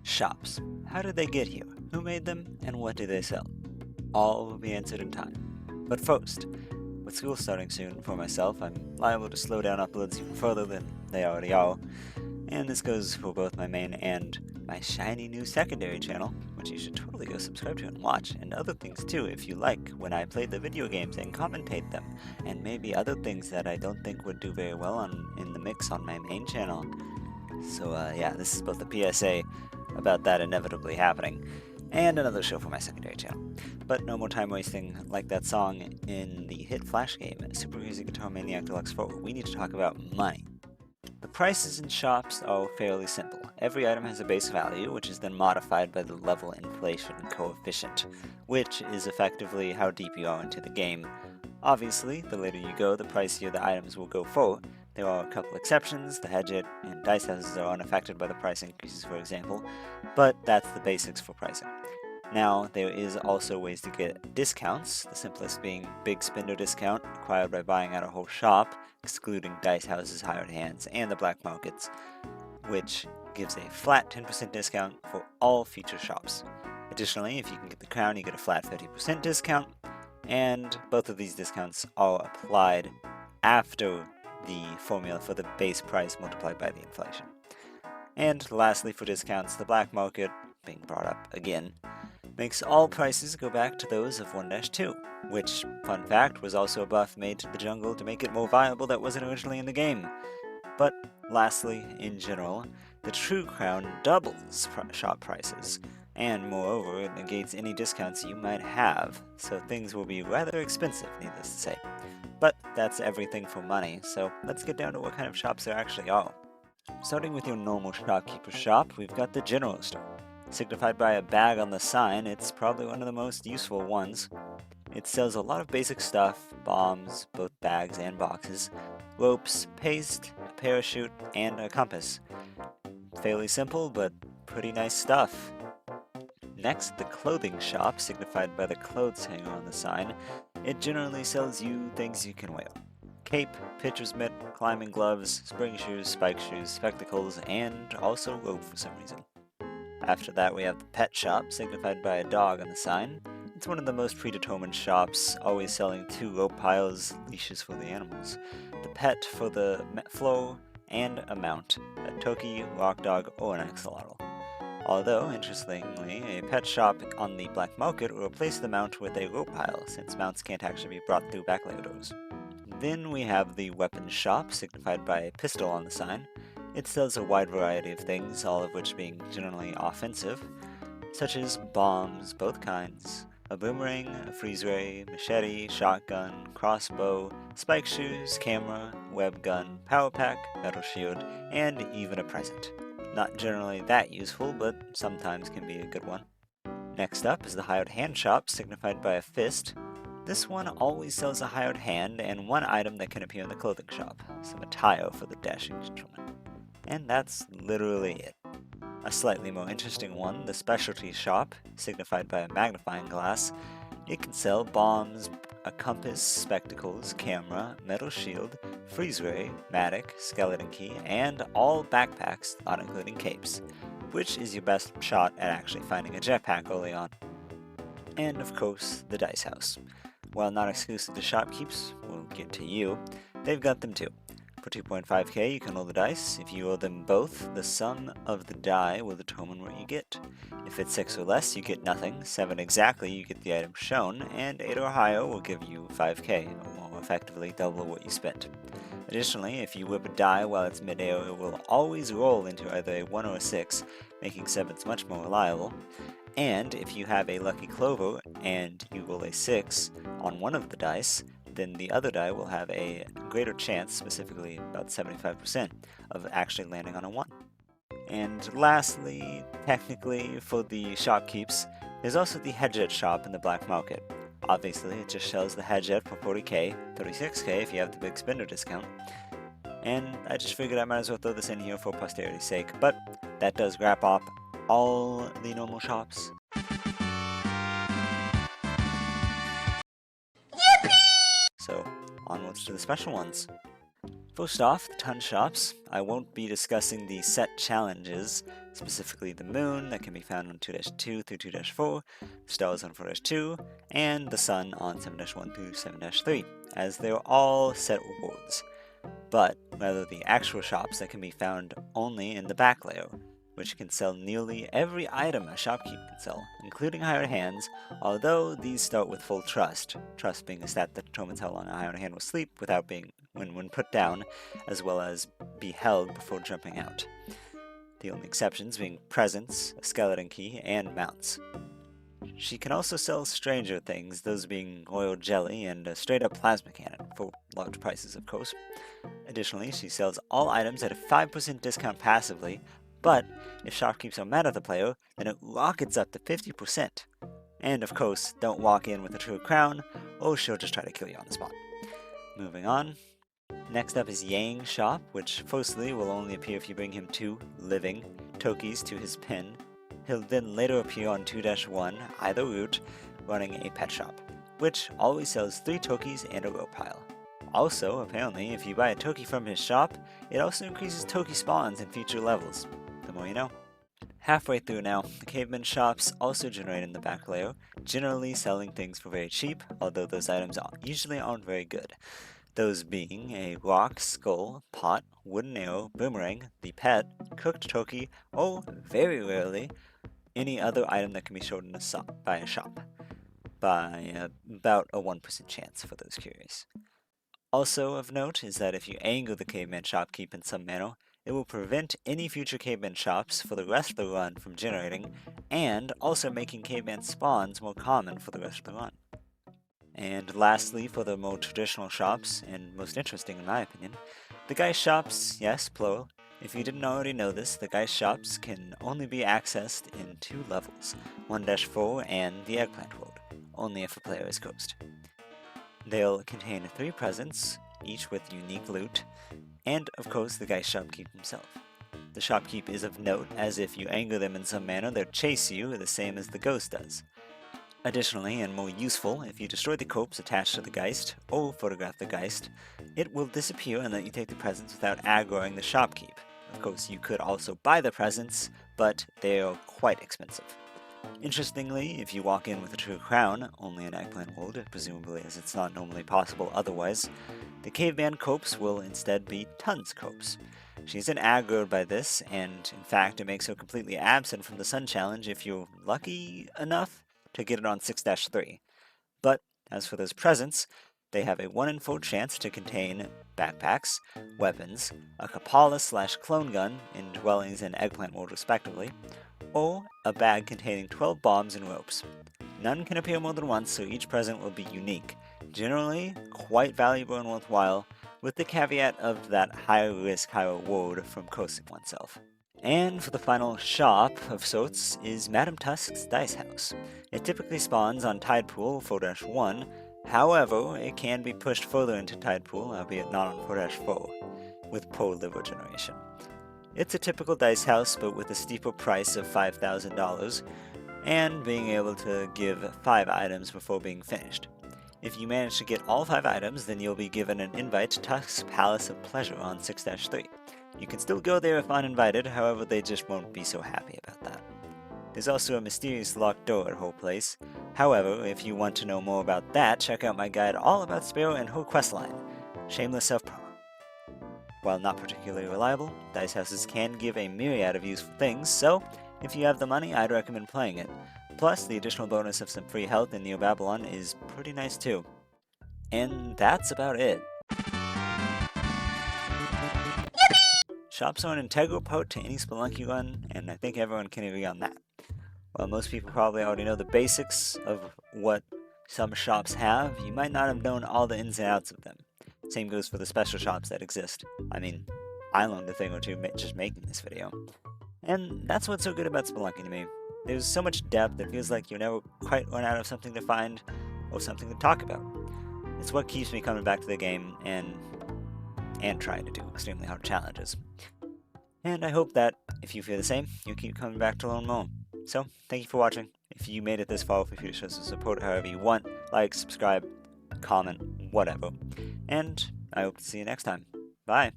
Shops. How did they get here? Who made them? And what do they sell? All will be answered in time. But first, with school starting soon for myself, I'm liable to slow down uploads even further than they already are. And this goes for both my main and my shiny new secondary channel, which you should totally go subscribe to and watch, and other things too if you like when I play the video games and commentate them, and maybe other things that I don't think would do very well in the mix on my main channel. So yeah, this is both a PSA about that inevitably happening, and another show for my secondary channel. But no more time wasting like that song in the hit Flash game, Super Crazy Guitar Maniac Deluxe 4. We need to talk about money. The prices in shops are fairly simple. Every item has a base value, which is then modified by the level inflation coefficient, which is effectively how deep you are into the game. Obviously, the later you go, the pricier the items will go for. There are a couple exceptions. The Hedget and Dice Houses are unaffected by the price increases, for example, but that's the basics for pricing. Now, there is also ways to get discounts, the simplest being Big Spender discount, acquired by buying out a whole shop, excluding Dice Houses, Hired Hands, and the black markets, which gives a flat 10% discount for all future shops. Additionally, if you can get the crown, you get a flat 50% discount, and both of these discounts are applied after the formula for the base price multiplied by the inflation. And lastly, for discounts, the black market, being brought up again, makes all prices go back to those of 1-2, which, fun fact, was also a buff made to the jungle to make it more viable that wasn't originally in the game. But lastly, in general, the true crown doubles shop prices, and moreover, it negates any discounts you might have, so things will be rather expensive, needless to say. But that's everything for money, so let's get down to what kind of shops there actually are. Starting with your normal shopkeeper's shop, we've got the general store. Signified by a bag on the sign, it's probably one of the most useful ones. It sells a lot of basic stuff, bombs, both bags and boxes, ropes, paste, a parachute, and a compass. Fairly simple, but pretty nice stuff. Next, the clothing shop, signified by the clothes hanger on the sign. It generally sells you things you can wear. Cape, pitcher's mitt, climbing gloves, spring shoes, spike shoes, spectacles, and also rope for some reason. After that, we have the pet shop, signified by a dog on the sign. It's one of the most predetermined shops, always selling 2 rope piles, leashes for the animals, the pet for the floor, and a mount, a Toki, rock dog, or an axolotl. Although, interestingly, a pet shop on the black market will replace the mount with a rope pile, since mounts can't actually be brought through backlayer doors. Then we have the weapons shop, signified by a pistol on the sign. It sells a wide variety of things, all of which being generally offensive, such as bombs, both kinds, a boomerang, a freeze ray, machete, shotgun, crossbow, spike shoes, camera, web gun, power pack, metal shield, and even a present. Not generally that useful, but sometimes can be a good one. Next up is the hired hand shop, signified by a fist. This one always sells a hired hand and one item that can appear in the clothing shop, some attire for the dashing gentleman. And that's literally it. A slightly more interesting one, the specialty shop, signified by a magnifying glass. It can sell bombs, a compass, spectacles, camera, metal shield, freeze ray, mattock, skeleton key, and all backpacks, not including capes, which is your best shot at actually finding a jetpack early on. And of course, the Dice House. While not exclusive to shopkeepers, we'll get to you, they've got them too. For 2.5k, you can roll the dice. If you roll them both, the sum of the die will determine what you get. If it's 6 or less, you get nothing. 7 exactly, you get the item shown, and 8 or higher will give you 5k, or more effectively double what you spent. Additionally, if you whip a die while it's mid-air, it will always roll into either a 1 or a 6, making 7s much more reliable. And if you have a lucky clover and you roll a 6 on one of the dice, then the other die will have a greater chance, specifically about 75%, of actually landing on a 1. And lastly, technically, for the shopkeeps, there's also the Hedget shop in the black market. Obviously, it just sells the Hedget for 40k, 36k if you have the big spender discount. And I just figured I might as well throw this in here for posterity's sake, but that does wrap up all the normal shops. So, onwards to the special ones. First off, the ton shops. I won't be discussing the set challenges, specifically the moon that can be found on 2-2 through 2-4, stars on 4-2, and the sun on 7-1 through 7-3, as they're all set rewards, but rather the actual shops that can be found only in the back layer, which can sell nearly every item a shopkeep can sell, including hired hands, although these start with full trust being a stat that determines how long a hired hand will sleep without being when put down, as well as be held before jumping out. The only exceptions being presents, a skeleton key, and mounts. She can also sell stranger things, those being royal jelly and a straight-up plasma cannon, for large prices of course. Additionally, she sells all items at a 5% discount passively, but if shopkeeps are mad at the player, then it rockets up to 50%. And of course, don't walk in with a true crown, or she'll just try to kill you on the spot. Moving on. Next up is Yang's shop, which firstly will only appear if you bring him 2 living Tokis to his pen. He'll then later appear on 2-1, either route, running a pet shop, which always sells 3 Tokis and a rope pile. Also, apparently, if you buy a Toki from his shop, it also increases Toki spawns in future levels. The more you know. Halfway through now, the caveman shops also generate in the back layer, generally selling things for very cheap, although those items usually aren't very good. Those being a rock, skull, pot, wooden arrow, boomerang, the pet, cooked Toki, or, very rarely, any other item that can be sold in by a shop, by about a 1% chance for those curious. Also of note is that if you anger the caveman shopkeep in some manner, it will prevent any future caveman shops for the rest of the run from generating, and also making caveman spawns more common for the rest of the run. And lastly, for the more traditional shops, and most interesting in my opinion, the Geist shops, yes, plural. If you didn't already know this, the Geist shops can only be accessed in 2 levels, 1-4 and the Eggplant World, only if a player is cursed. They'll contain 3 presents, each with unique loot, and of course the Geist shopkeep himself. The shopkeep is of note, as if you anger them in some manner, they'll chase you the same as the ghost does. Additionally, and more useful, if you destroy the corpse attached to the Geist, or photograph the Geist, it will disappear and let you take the presents without aggroing the shopkeep. Of course, you could also buy the presents, but they are quite expensive. Interestingly, if you walk in with a true crown, only in Eggplant World, presumably as it's not normally possible otherwise, the caveman corpse will instead be Tun's corpse. She isn't aggroed by this, and in fact it makes her completely absent from the Sun Challenge if you're lucky enough to get it on 6-3. But as for those presents, they have a 1 in 4 chance to contain backpacks, weapons, a Kapala/clone gun in dwellings and Eggplant World respectively, or a bag containing 12 bombs and ropes. None can appear more than once, so each present will be unique, generally quite valuable and worthwhile, with the caveat of that higher risk, higher reward from cursing oneself. And for the final shop of sorts is Madame Tusk's Dice House. It typically spawns on Tidepool 4-1, however, it can be pushed further into Tidepool, albeit not on 4-4, with poor liver generation. It's a typical dice house, but with a steeper price of $5,000, and being able to give 5 items before being finished. If you manage to get all 5 items, then you'll be given an invite to Tusk's Palace of Pleasure on 6-3. You can still go there if uninvited, however they just won't be so happy about that. There's also a mysterious locked door at her place. However, if you want to know more about that, check out my guide all about Sparrow and her questline, Shameless Self-Promo. While not particularly reliable, dice houses can give a myriad of useful things, so if you have the money, I'd recommend playing it. Plus, the additional bonus of some free health in Neo Babylon is pretty nice too. And that's about it. Shops are an integral part to any Spelunky run, and I think everyone can agree on that. While most people probably already know the basics of what some shops have, you might not have known all the ins and outs of them. Same goes for the special shops that exist. I mean, I learned a thing or two just making this video. And that's what's so good about Spelunky to me. There's so much depth, it feels like you never quite run out of something to find or something to talk about. It's what keeps me coming back to the game and trying to do extremely hard challenges. And I hope that, if you feel the same, you'll keep coming back to learn more. So, thank you for watching. If you made it this far, feel free to show some support however you want. Like, subscribe, comment, whatever. And I hope to see you next time. Bye!